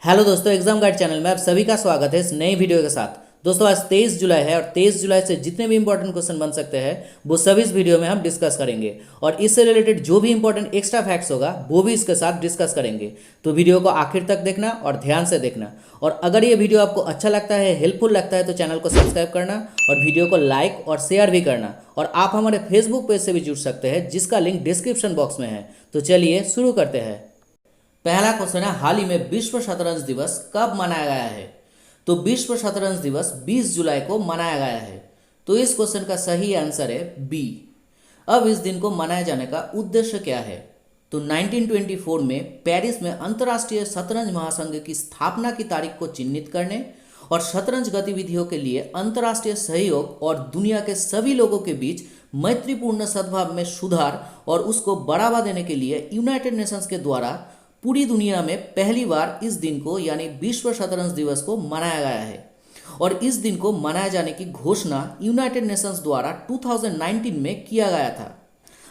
Hello दोस्तों, exam guide channel में आप सभी का स्वागत है इस नई वीडियो के साथ। दोस्तों आज 23 जुलाई है और 23 जुलाई से जितने भी इंपॉर्टेंट क्वेश्चन बन सकते हैं वो सभी इस वीडियो में हम डिस्कस करेंगे और इससे रिलेटेड जो भी इंपॉर्टेंट एक्स्ट्रा फैक्ट्स होगा वो भी इसके साथ डिस्कस करेंगे। तो वीडियो को आखिर तक देखना और ध्यान से देखना। और अगर ये वीडियो आपको अच्छा लगता है, हेल्पफुल लगता है तो चैनल को सब्सक्राइब करना और वीडियो को लाइक और शेयर भी करना। और आप हमारे फेसबुक पेज से भी जुड़ सकते हैं जिसका लिंक डिस्क्रिप्शन बॉक्स में है। तो चलिए शुरू करते हैं। पहला क्वेश्चन है, हाल ही में विश्व शतरंज दिवस कब मनाया गया है? तो विश्व शतरंज दिवस 20 जुलाई को मनाया गया है। तो इस क्वेश्चन का सही आंसर है बी। अब इस दिन को मनाए जाने का उद्देश्य क्या है? तो 1924 में पेरिस में अंतर्राष्ट्रीय शतरंज महासंघ की स्थापना की तारीख को चिन्हित करने और शतरंज गतिविधियों के लिए अंतर्राष्ट्रीय सहयोग और दुनिया के सभी लोगों के बीच मैत्रीपूर्ण सद्भाव में सुधार और उसको बढ़ावा देने के लिए यूनाइटेड नेशंस के द्वारा पूरी दुनिया में पहली बार इस दिन को यानी विश्व शतरंज दिवस को मनाया गया है। और इस दिन को मनाए जाने की घोषणा यूनाइटेड नेशंस द्वारा 2019 में किया गया था।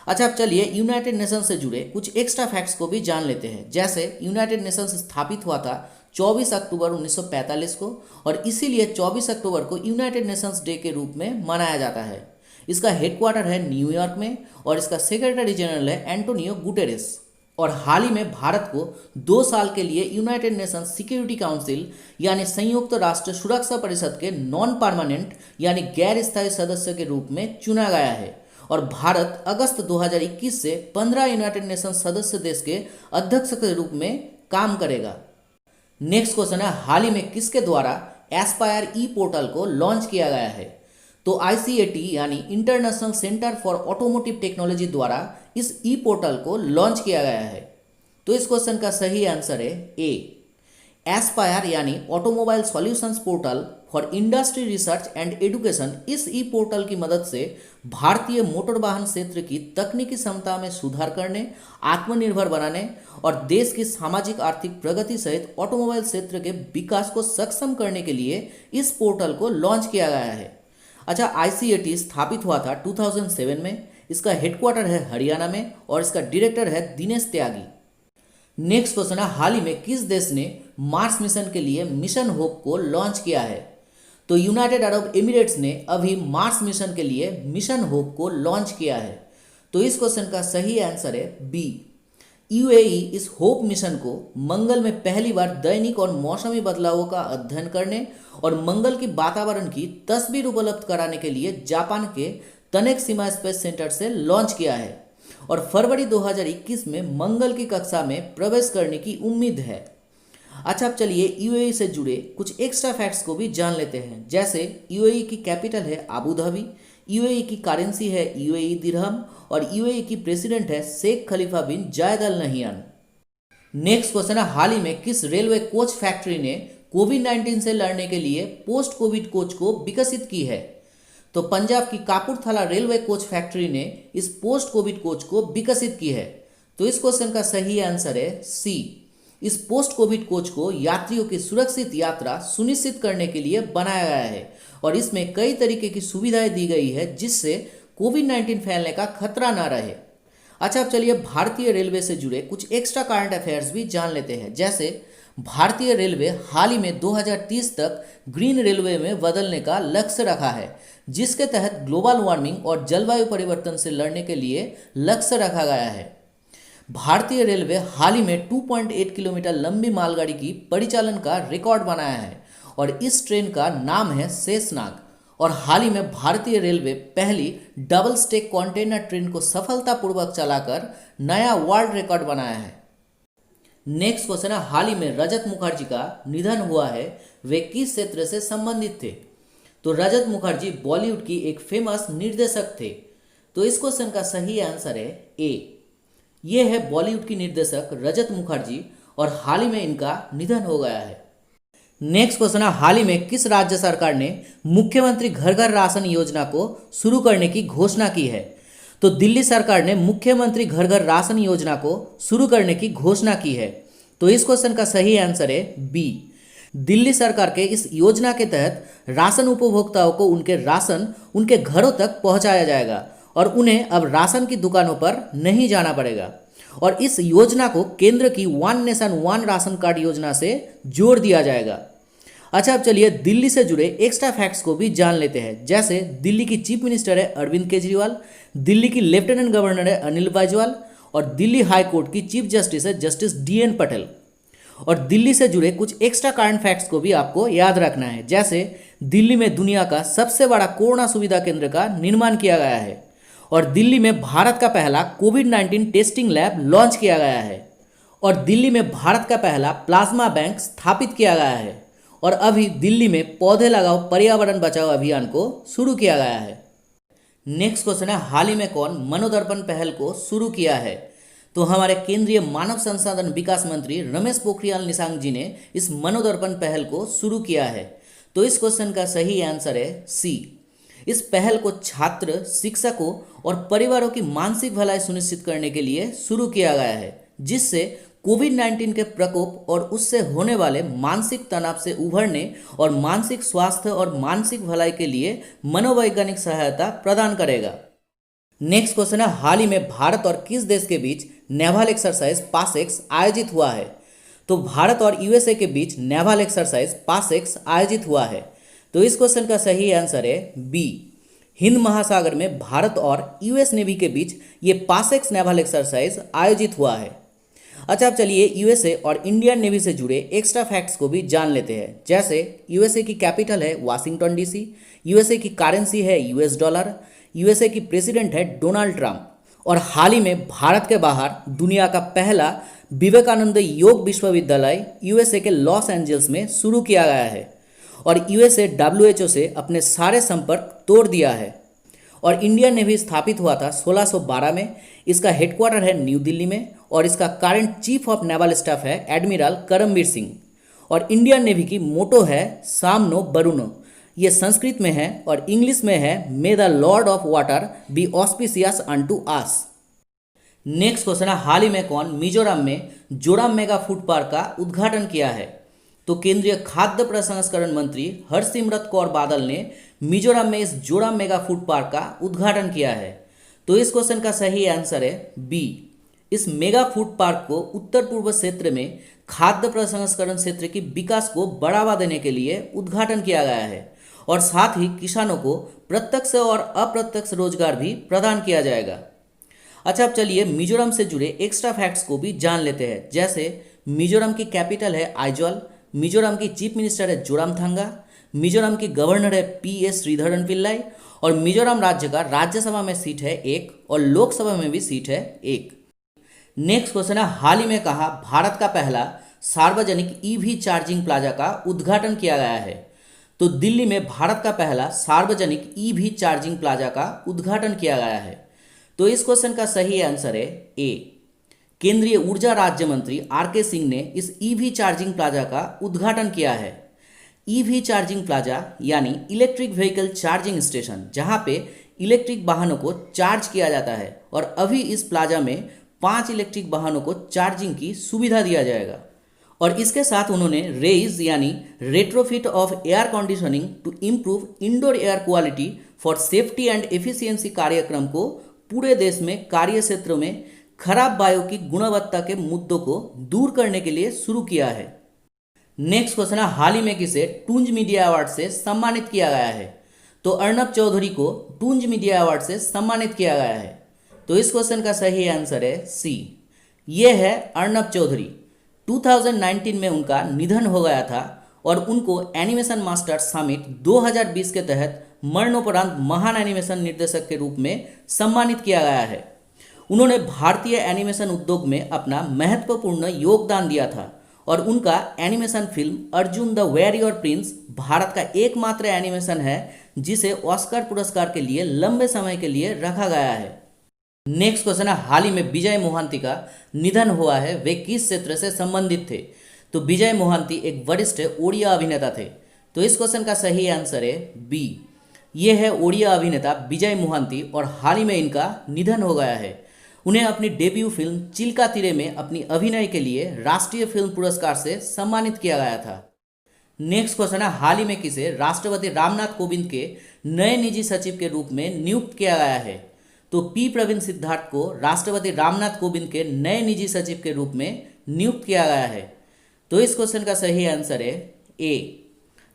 अच्छा, अब चलिए यूनाइटेड नेशंस से जुड़े कुछ एक्स्ट्रा फैक्ट्स को भी जान लेते हैं। जैसे यूनाइटेड नेशंस स्थापित हुआ था 24 अक्टूबर 1945 को और इसीलिए 24 अक्टूबर को यूनाइटेड नेशंस डे के रूप में मनाया जाता है। इसका हेडक्वार्टर है न्यूयॉर्क में और इसका सेक्रेटरी जनरल है एंटोनियो गुटेरेस। और हाल ही में भारत को 2 साल के लिए यूनाइटेड नेशंस सिक्योरिटी काउंसिल यानी संयुक्त राष्ट्र सुरक्षा परिषद के नॉन परमानेंट यानी गैर स्थायी सदस्य के रूप में चुना गया है। और भारत अगस्त 2021 से 15 यूनाइटेड नेशंस सदस्य देश के अध्यक्ष के रूप में काम करेगा। नेक्स्ट क्वेश्चन है, हाल ही में किसके द्वारा एस्पायर ई पोर्टल को लॉन्च किया गया है? तो ICAT यानी international centre for automotive technology द्वारा इस ई पोर्टल को लॉन्च किया गया है। तो इस क्वेश्चन का सही आंसर है ए। एस्पायर यानी automobile solutions portal for industry research and education, इस ई पोर्टल की मदद से भारतीय मोटर वाहन क्षेत्र की तकनीकी क्षमता में सुधार करने, आत्मनिर्भर बनाने और देश की सामाजिक आर्थिक प्रगति सहित ऑटोमोबाइल क्षेत्र के विकास को सक्षम करने के लिए इस पोर्टल को लॉन्च किया गया है। अच्छा, ICAT स्थापित हुआ था 2007 में। इसका हेडक्वार्टर है हरियाणा में और इसका डायरेक्टर है दिनेश त्यागी। नेक्स्ट क्वेश्चन है, हाल ही में किस देश ने मार्स मिशन के लिए मिशन होप को लॉन्च किया है? तो यूनाइटेड अरब एमिरेट्स ने अभी मार्स मिशन के लिए मिशन होप को लॉन्च किया है। तो इस क्वेश्चन का सही आंसर है बी। UAE इस होप मिशन को मंगल में पहली बार दैनिक और मौसमी बदलावों का अध्ययन करने और मंगल की वातावरण की तस्वीर उपलब्ध कराने के लिए जापान के तनेक सीमा स्पेस सेंटर से लॉन्च किया है और फरवरी 2021 में मंगल की कक्षा में प्रवेश करने की उम्मीद है। अच्छा, अब चलिए UAE से जुड़े कुछ एक्स्ट्रा फैक्ट्स को भी जान लेते हैं। जैसे UAE की कैपिटल है अबू धाबी, UAE की करेंसी है UAE दिरहम और UAE की प्रेसिडेंट है शेख खलीफा बिन जायद अल नहियान। नेक्स्ट क्वेश्चन है, हाल ही में किस रेलवे कोच फैक्ट्री ने कोविड-19 से लड़ने के लिए पोस्ट कोविड कोच को विकसित की है? तो पंजाब की कापुरथला रेलवे कोच फैक्ट्री ने इस पोस्ट कोविड कोच को विकसित की है। तो इस क्वेश्चन का सही आंसर है सी। इस पोस्ट कोविड कोच को यात्रियों की सुरक्षित यात्रा सुनिश्चित करने के लिए बनाया गया है और इसमें कई तरीके की सुविधाएं दी गई है जिससे कोविड-19 फैलने का खतरा ना रहे। अच्छा, अब चलिए भारतीय रेलवे से जुड़े कुछ एक्स्ट्रा करंट अफेयर्स भी जान लेते हैं। जैसे भारतीय रेलवे हाल ही में 2030 तक ग्रीन रेलवे में बदलने का लक्ष्य रखा है, जिसके तहत ग्लोबल वार्मिंग और जलवायु परिवर्तन से लड़ने के लिए लक्ष्य रखा गया है। भारतीय रेलवे हाल ही में 2.8 किलोमीटर लंबी मालगाड़ी की परिचालन का रिकॉर्ड बनाया है और इस ट्रेन का नाम है शेषनाग। और हाल ही में भारतीय रेलवे पहली डबल स्टेक कंटेनर ट्रेन को सफलतापूर्वक चलाकर नया वर्ल्ड रिकॉर्ड बनाया है। नेक्स्ट क्वेश्चन है, हाल ही में रजत मुखर्जी का निधन हुआ है, वे किस क्षेत्र से संबंधित थे? तो रजत मुखर्जी बॉलीवुड की एक फेमस निर्देशक थे। तो इस क्वेश्चन का सही आंसर है ए। ये है बॉलीवुड की निर्देशक रजत मुखर्जी और हाल ही में इनका निधन हो गया है। नेक्स्ट क्वेश्चन है, हाल ही में किस राज्य सरकार ने मुख्यमंत्री घर घर राशन योजना को शुरू करने की घोषणा की है? तो दिल्ली सरकार ने मुख्यमंत्री घर घर राशन योजना को शुरू करने की घोषणा की है। तो इस क्वेश्चन का सही आंसर है बी। दिल्ली सरकार के इस योजना के तहत राशन उपभोक्ताओं को उनके राशन उनके घरों तक पहुंचाया जाएगा और उन्हें अब राशन की दुकानों पर नहीं जाना पड़ेगा। और इस योजना को केंद्र की one nation one ration card योजना से जोड़ दिया जाएगा। अच्छा, अब चलिए दिल्ली से जुड़े एक्स्ट्रा फैक्ट्स को भी जान लेते हैं। जैसे दिल्ली की चीफ मिनिस्टर है अरविंद केजरीवाल, दिल्ली की लेफ्टिनेंट गवर्नर है अनिल बैजवाल, और दिल्ली हाई कोर्ट की चीफ जस्टिस है जस्टिस DN पटेल। और दिल्ली से जुड़े कुछ एक्स्ट्रा करंट फैक्ट्स को भी आपको याद रखना है। जैसे दिल्ली में दुनिया का सबसे बड़ा कोरोना सुविधा केंद्र का निर्माण किया गया है, और दिल्ली में भारत का पहला कोविड-19 टेस्टिंग लैब लॉन्च किया गया है, और दिल्ली में भारत का पहला प्लाज्मा बैंक स्थापित किया गया है, और अभी दिल्ली में पौधे लगाओ पर्यावरण बचाओ अभियान को शुरू किया गया है। नेक्स्ट क्वेश्चन है, हाल ही में कौन मनोदर्पण पहल को शुरू किया है? तो हमारे केंद्रीय मानव संसाधन विकास मंत्री रमेश पोखरियाल निशंक जी ने इस मनोदर्पण पहल को शुरू किया है। तो इस क्वेश्चन का सही आंसर है सी। इस पहल को छात्र, शिक्षकों और परिवारों की मानसिक भलाई सुनिश्चित करने के लिए शुरू किया गया है, जिससे कोविड-19 के प्रकोप और उससे होने वाले मानसिक तनाव से उभरने और मानसिक स्वास्थ्य और मानसिक भलाई के लिए मनोवैज्ञानिक सहायता प्रदान करेगा। नेक्स्ट क्वेश्चन है, हाल ही में भारत और किस देश के बीच नेवल एक्सरसाइज पासएक्स आयोजित हुआ है? तो भारत और USA के बीच नेवल एक्सरसाइज पासएक्स आयोजित हुआ है। तो इस क्वेश्चन का सही आंसर है बी। हिंद महासागर में भारत और US नेवी के बीच ये पासएक्स नेवल एक्सरसाइज आयोजित हुआ है। अच्छा, अब चलिए USA और इंडियन नेवी से जुड़े एक्स्ट्रा फैक्ट्स को भी जान लेते हैं। जैसे USA की कैपिटल है वाशिंगटन DC, USA की करेंसी है US डॉलर, USA की प्रेसिडेंट है डोनाल्ड ट्रंप, और हाल ही में भारत के बाहर दुनिया का पहला विवेकानंद योग विश्वविद्यालय USA के लॉस एंजल्स में शुरू किया गया है, और USA WHO से अपने सारे संपर्क तोड़ दिया है। और इंडियन नेवी स्थापित हुआ था 1612 में। इसका हेडक्वार्टर है न्यू दिल्ली में, और इसका current chief of naval staff है एडमिरल करमबीर सिंह। और इंडियन नेवी की मोटो है सामनो बरुनो, ये संस्कृत में है, और इंग्लिश में है मे the Lord of water B auspicious unto us. Next question है, हाल ही में कौन मिजोरम में जोरम मेगा फूड पार्क का उद्घाटन किया है? तो केंद्रीय खाद्य प्रसंस्करण मंत्री हरसिमरत कौर बादल ने मिजोरम में इस जोरम मेगा फूड पार्क का उद्घाटन किया है। तो इस क्वेश्चन का सही आंसर है बी। इस मेगा फूड पार्क को उत्तर पूर्व क्षेत्र में खाद्य प्रसंस्करण क्षेत्र की विकास को बढ़ावा देने के लिए उद्घाटन किया गया है, और साथ ही किसानों को प्रत्यक्ष और अप्रत्यक्ष रोजगार भी प्रदान किया जाएगा। अच्छा, अब चलिए मिजोरम से जुड़े एक्स्ट्रा फैक्ट्स को भी जान लेते हैं। जैसे मिजोरम की कैपिटल है आइजॉल, मिजोरम की चीफ मिनिस्टर है जोरामथंगा, मिजोरम की गवर्नर है PS श्रीधरन पिल्लाई, और मिजोरम राज्य का राज्यसभा में सीट है 1 और लोकसभा में भी सीट है 1। नेक्स्ट क्वेश्चन है, हाल ही में कहा भारत का पहला सार्वजनिक EV चार्जिंग प्लाजा का उद्घाटन किया गया है? तो दिल्ली में भारत का पहला सार्वजनिक EV चार्जिंग प्लाजा का उद्घाटन किया गया है। तो इस क्वेश्चन का सही आंसर है ए। केंद्रीय ऊर्जा राज्य मंत्री RK सिंह ने इस EV चार्जिंग प्लाजा का उद्घाटन किया है। EV चार्जिंग प्लाजा यानी इलेक्ट्रिक व्हीकल चार्जिंग स्टेशन, जहां पे इलेक्ट्रिक वाहनों को चार्ज किया जाता है, और अभी इस प्लाजा में 5 इलेक्ट्रिक वाहनों को चार्जिंग की सुविधा दिया जाएगा। और इसके साथ उन्होंने रेज यानी retrofit of air conditioning to improve indoor air quality for safety and efficiency कार्यक्रम को पूरे देश में कार्य क्षेत्रों में खराब वायु की गुणवत्ता के मुद्दों को दूर करने के लिए शुरू किया है। नेक्स्ट क्वेश्चन है, हाल ही में किसे टूंज मीडिया अवार्ड से सम्मानित किया गया है? तो अर्नब चौधरी को टूंज मीडिया अवार्ड से सम्मानित किया गया है। तो इस क्वेश्चन का सही आंसर है सी। ये है अर्नब चौधरी। 2019 में उनका निधन हो गया था, और उनको एनिमेशन मास्टर समिट 2020 के तहत मरणोपरांत महान एनिमेशन निर्देशक के रूप में सम्मानित किया गया है। उन्होंने भारतीय एनिमेशन उद्योग में अपना महत्वपूर्ण योगदान दिया था, और उनका animation film Arjun the warrior Prince Bharat का एकमात्र एनिमेशन है जिसे ऑस्कर पुरस्कार के लिए लंबे समय के लिए रखा गया है। नेक्स्ट क्वेश्चन है, हाल ही में विजय मोहांती का निधन हुआ है, वे किस क्षेत्र से संबंधित थे? तो विजय मोहांती एक वरिष्ठ ओडिया अभिनेता थे। तो इस क्वेश्चन का सही आंसर है बी। ये है ओडिया अभिनेता विजय मोहांती, और हाल ही में इनका निधन हो गया है। उन्हें अपनी डेब्यू फिल्म चिल्का तीरे में अपनी अभिनय के लिए राष्ट्रीय फिल्म पुरस्कार से सम्मानित किया गया था। नेक्स्ट क्वेश्चन है, हाल ही में किसे राष्ट्रपति रामनाथ कोविंद के नए निजी सचिव के रूप में नियुक्त किया गया है? तो पी प्रवीण सिद्धार्थ को राष्ट्रपति रामनाथ कोविंद के नए निजी सचिव के रूप में नियुक्त किया गया है। तो इस क्वेश्चन का सही आंसर है ए।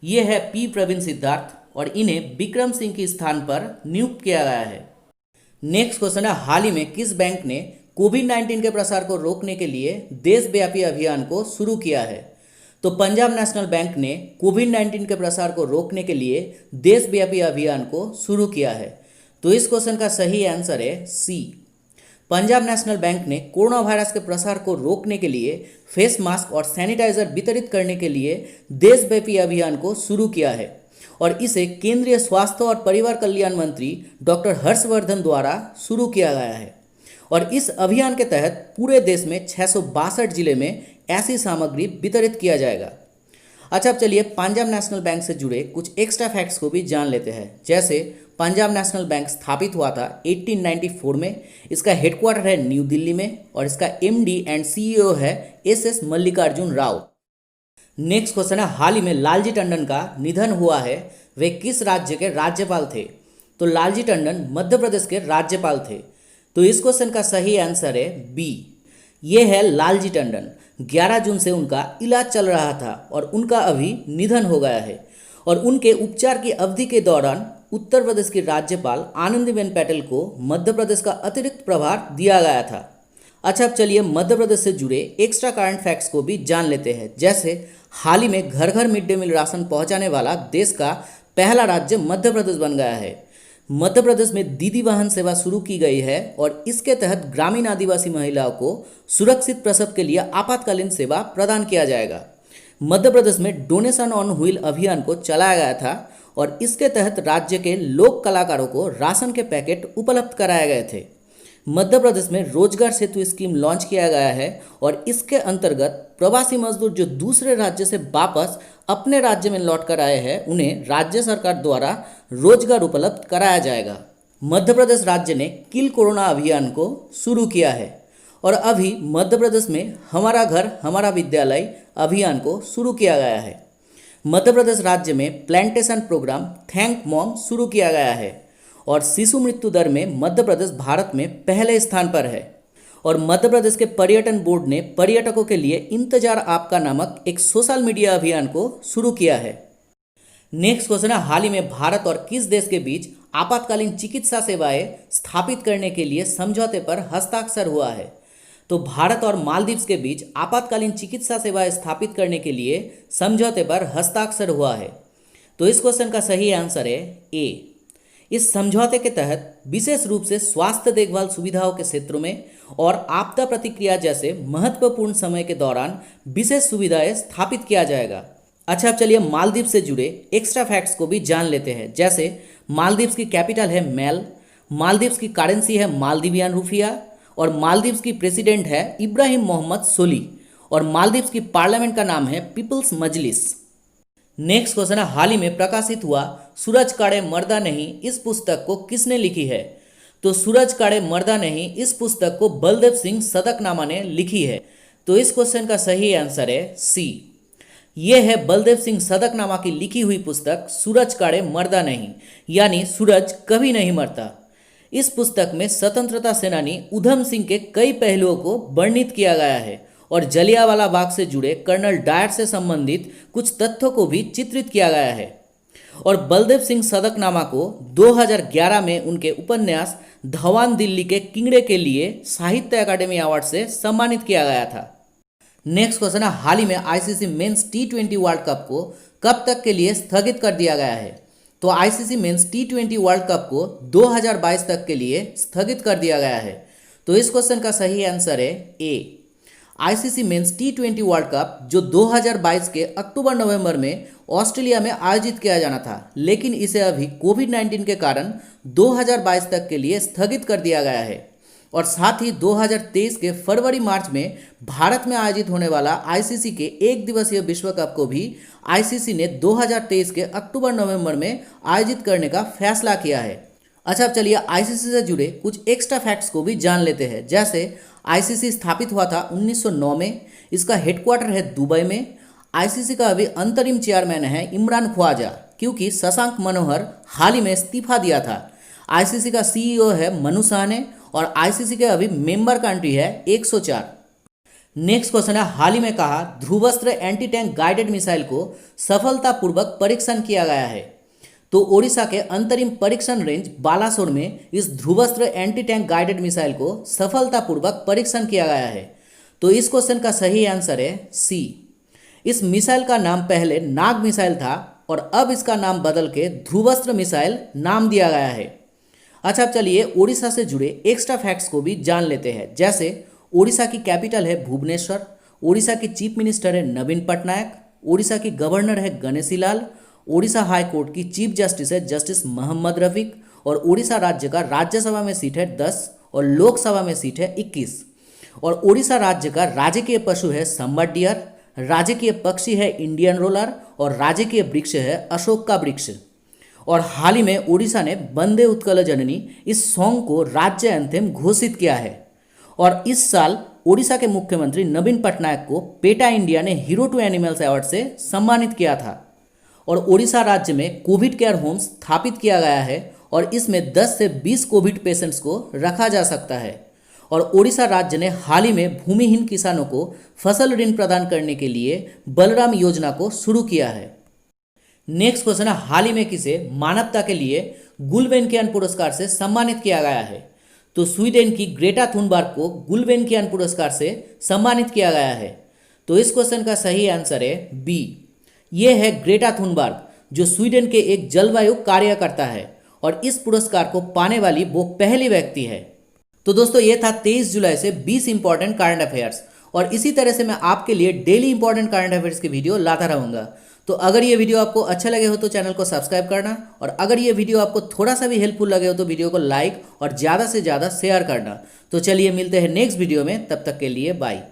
ये है पी प्रवीण सिद्धार्थ और इन्हें विक्रम सिंह के स्थान पर नियुक्त किया गया है। नेक्स्ट क्वेश्चन है, हाल ही में किस बैंक ने कोविड-19 के प्रसार को रोकने के लिए देशव्यापी अभियान को शुरू किया है? तो पंजाब नेशनल बैंक ने कोविड-19 के प्रसार को रोकने के लिए देशव्यापी अभियान को शुरू किया है। तो इस क्वेश्चन का सही आंसर है सी। पंजाब नेशनल बैंक ने कोरोना वायरस के प्रसार को रोकने के लिए फेस मास्क और सैनिटाइजर वितरित करने के लिए देशव्यापी अभियान को शुरू किया है और इसे केंद्रीय स्वास्थ्य और परिवार कल्याण मंत्री डॉक्टर हर्षवर्धन द्वारा शुरू किया गया है और इस अभियान के तहत पूरे देश में 662 जिले में ऐसी सामग्री वितरित किया जाएगा। अच्छा, अब चलिए पंजाब नेशनल बैंक से जुड़े कुछ एक्स्ट्रा फैक्ट्स को भी जान लेते हैं। जैसे पंजाब नेशनल बैंक स्थापित हुआ था 1894 में, इसका हेडक्वार्टर है न्यू दिल्ली में और इसका एमडी एंड सीईओ है SS Mallikarjun Rao. Next question है, हाल ही में लालजी टंडन का निधन हुआ है, वे किस राज्य के राज्यपाल थे? तो लालजी टंडन मध्य प्रदेश के राज्यपाल थे। तो इस क्वेश्चन का सही आंसर है बी। ये है लालजी टंडन। 11 जून से उनका इलाज चल रहा था और उनका अभी निधन हो गया है और उनके उपचार की अवधि के दौरान उत्तर प्रदेश की राज्यपाल आनंदीबेन पटेल को मध्य प्रदेश का अतिरिक्त प्रभार दिया गया था। अच्छा, अब चलिए मध्य प्रदेश से जुड़े एक्स्ट्रा करंट फैक्ट्स को भी जान लेते हैं। जैसे हाल ही में घर घर मिड डे मील राशन पहुंचाने वाला देश का पहला राज्य मध्य प्रदेश बन गया है। मध्य प्रदेश में दीदी वाहन सेवा शुरू की गई है और इसके तहत ग्रामीण आदिवासी महिलाओं को सुरक्षित प्रसव के लिए आपातकालीन सेवा प्रदान किया जाएगा। मध्य प्रदेश में डोनेशन ऑन व्हील अभियान को चलाया गया था और इसके तहत राज्य के लोक कलाकारों को राशन के पैकेट उपलब्ध कराए गए थे। मध्य प्रदेश में रोजगार सेतु स्कीम लॉन्च किया गया है और इसके अंतर्गत प्रवासी मजदूर जो दूसरे राज्य से वापस अपने राज्य में लौट कर आए हैं उन्हें राज्य सरकार द्वारा रोजगार उपलब्ध कराया जाएगा। मध्य प्रदेश राज्य ने किल कोरोना अभियान को शुरू किया है और अभी मध्य प्रदेश में हमारा घर हमारा विद्यालय अभियान को शुरू किया गया है। मध्य प्रदेश राज्य में प्लांटेशन प्रोग्राम थैंक मॉम शुरू किया गया है और शिशु मृत्यु दर में मध्य प्रदेश भारत में पहले स्थान पर है और मध्य प्रदेश के पर्यटन बोर्ड ने पर्यटकों के लिए इंतजार आपका नामक एक सोशल मीडिया अभियान को शुरू किया है। नेक्स्ट क्वेश्चन है, हाल ही में भारत और किस देश के बीच आपातकालीन चिकित्सा सेवाएं स्थापित करने के लिए समझौते पर हस्ताक्षर हुआ है? तो भारत और मालदीव्स के बीच आपातकालीन चिकित्सा सेवाएं स्थापित करने के लिए समझौते पर हस्ताक्षर हुआ है। तो इस क्वेश्चन का सही आंसर है ए। इस समझौते के तहत विशेष रूप से स्वास्थ्य देखभाल सुविधाओं के क्षेत्रों में और आपदा प्रतिक्रिया जैसे महत्वपूर्ण समय के दौरान विशेष सुविधाएं स्थापित किया जाएगा। अच्छा, अब चलिए मालदीव से जुड़े एक्स्ट्रा फैक्ट्स को भी जान लेते हैं। जैसे मालदीव्स की कैपिटल है मैल, मालदीव्स की करेंसी है मालदीवियन रुपया और मालदीव्स की प्रेसिडेंट है इब्राहिम मोहम्मद सोली और मालदीव्स की पार्लियामेंट का नाम है पीपल्स मजलिस। नेक्स्ट क्वेश्चन है, हाल ही में प्रकाशित हुआ सूरज काड़े मर्दा नहीं इस पुस्तक को किसने लिखी है? तो सूरज काड़े मर्दा नहीं इस पुस्तक को बलदेव सिंह सदकनामा ने लिखी है। तो इस क्वेश्चन का सही आंसर है सी। यह है बलदेव सिंह सदकनामा की लिखी हुई पुस्तक सूरज काड़े मर्दा नहीं, यानी सूरज कभी नहीं मरता। इस पुस्तक में स्वतंत्रता सेनानी उधम सिंह के कई पहलुओं को वर्णित किया गया है और जलियांवाला बाग से जुड़े कर्नल डायर से संबंधित कुछ तथ्यों को भी चित्रित किया गया है और बलदेव सिंह सदकनामा को 2011 में उनके उपन्यास धवान दिल्ली के किंगड़े के लिए साहित्य अकादमी अवार्ड से सम्मानित किया गया था। नेक्स्ट क्वेश्चन है, हाल ही में ICC men's T20 world cup को कब तक के लिए स्थगित कर दिया गया है? तो ICC men's T20 world cup को 2022 तक के लिए स्थगित कर दिया गया है। तो इस क्वेश्चन का सही आंसर है A. ICC men's T20 world cup जो 2022 के अक्टूबर-नवंबर में ऑस्ट्रेलिया में आयोजित किया जाना था, लेकिन इसे अभी कोविड-19 के कारण 2022 तक के लिए स्थगित कर दिया गया है और साथ ही 2023 के फरवरी-मार्च में भारत में आयोजित होने वाला आईसीसी के एक दिवसीय विश्व कप को भी आईसीसी ने 2023 के अक्टूबर-नवंबर में आयोजित करने का फैसला किया है। अच्छा, अब चलिए आईसीसी से जुड़े कुछ एक्स्ट्रा फैक्ट्स को भी जान लेते हैं। जैसे आईसीसी स्थापित हुआ था 1909 में, इसका हेडक्वार्टर है दुबई में। आईसीसी का अभी अंतरिम चेयरमैन है इमरान ख्वाजा, क्योंकि शशांक मनोहर हाल ही में इस्तीफा दिया था। आईसीसी का सीईओ है मनु साहनी और आईसीसी के अभी मेंबर कंट्री है 104। नेक्स्ट क्वेश्चन है, हाल ही में कहा Dhruvastra anti tank guided missile को सफलतापूर्वक परीक्षण किया गया है। तो ओडिशा के अंतरिम परीक्षण रेंज बालासोर में इस Dhruvastra anti tank guided missile को सफलतापूर्वक परीक्षण किया गया है। तो इस क्वेश्चन का सही आंसर है सी। इस मिसाइल का नाम पहले नाग मिसाइल था और अब इसका नाम बदल के ध्रुवस्त्र मिसाइल नाम दिया गया है। अच्छा, अब चलिए ओडिशा से जुड़े एक्स्ट्रा फैक्ट्स को भी जान लेते हैं। जैसे ओडिशा की कैपिटल है भुवनेश्वर, ओडिशा की चीफ मिनिस्टर है नवीन पटनायक, ओडिशा की गवर्नर है गणेशी लाल, ओडिशा हाई कोर्ट की चीफ जस्टिस है जस्टिस मोहम्मद रफीक और ओडिशा राज्य का राज्यसभा में सीट है 10 और लोकसभा में सीट है 21। और ओडिशा राज्य का राजकीय पशु है संबट डियर, राजकीय पक्षी है इंडियन रोलर और राजकीय वृक्ष है अशोक का वृक्ष। और हाल ही में ओडिशा ने वंदे उत्कल जननी इस सॉन्ग को राज्य एंथेम घोषित किया है। और इस साल ओडिशा के मुख्यमंत्री नवीन पटनायक को पेटा इंडिया ने हीरो टू एनिमल्स अवार्ड से सम्मानित किया था। और ओडिशा राज्य में कोविड केयर होम्स स्थापित किया गया है और इसमें 10 से 20 कोविड पेशेंट्स को रखा जा सकता है। और ओडिशा राज्य ने हाल ही में भूमिहीन किसानों को फसल ऋण प्रदान करने के लिए बलराम योजना को शुरू किया है। नेक्स्ट क्वेश्चन है, हाल ही में किसे मानवता के लिए गुलवेनकियान पुरस्कार से सम्मानित किया गया है। तो स्वीडन की ग्रेटा थुनबर्ग को गुलवेनकियान पुरस्कार से सम्मानित किया गया है। तो इस क्वेश्चन का सही आंसर है बी। ये है ग्रेटा थुनबर्ग, जो स्वीडन के एक जलवायु कार्यकर्ता है और इस पुरस्कार को पाने वाली वो पहली व्यक्ति है। तो दोस्तों, ये था 23 जुलाई से 20 इंपॉर्टेंट करंट अफेयर्स और इसी तरह से मैं आपके लिए डेली इंपॉर्टेंट करंट अफेयर्स की वीडियो लाता रहूँगा। तो अगर ये वीडियो आपको अच्छा लगे हो तो चैनल को सब्सक्राइब करना और अगर ये वीडियो आपको थोड़ा सा भी हेल्पफुल लगे हो तो वीडियो को लाइक और ज़्यादा से ज़्यादा शेयर करना। तो चलिए मिलते हैं नेक्स्ट वीडियो में, तब तक के लिए बाय।